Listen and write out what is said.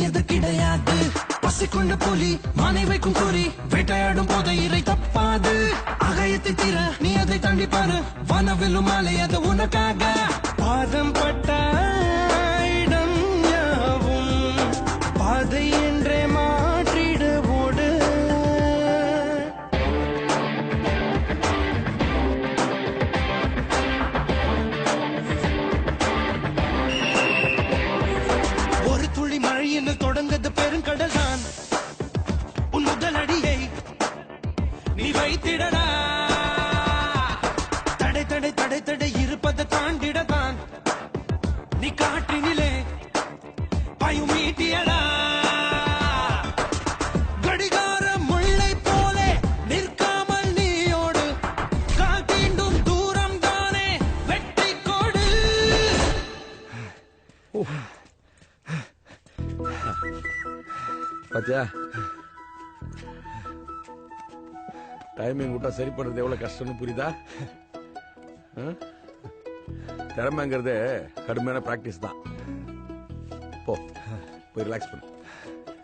எது கிடையாது. பசிக்குண்ட புலி மானை வைக்கும் குறி வேட்டையாடும் போது இறை தப்பாது. அகயத்தை தீர நீ அதை தாண்டி பாரு, வனவிலும் மாலை அது உனக்காக. பாதம் பட்ட இடம் யாவும் பாதை என்றே மாற்றிட ஓடு. ஒரு துளி மழை என்று தொடங்கது பெருங்கடல் தான். உன் முதல் அடியை நீ வைத்திடடா. தடை தடை தடை தடை இருப்பதை தாண்டிடத்தான் நீ காற்றினிலே பாயும் மீட்டியடா. கடிகார முல்லை போலே நிற்காமல் நீயோடு, கால் தீண்டும் தூரம் தானே வெற்றி கோடு. பாத்தியா, டைமிங் விட்டா சரி பண்றது எவ்வளவு கஷ்டம்னு புரியுதா? திறமைங்கிறது கடுமையான பிராக்டிஸ் தான். போ, போய் ரிலாக்ஸ் பண்ணு.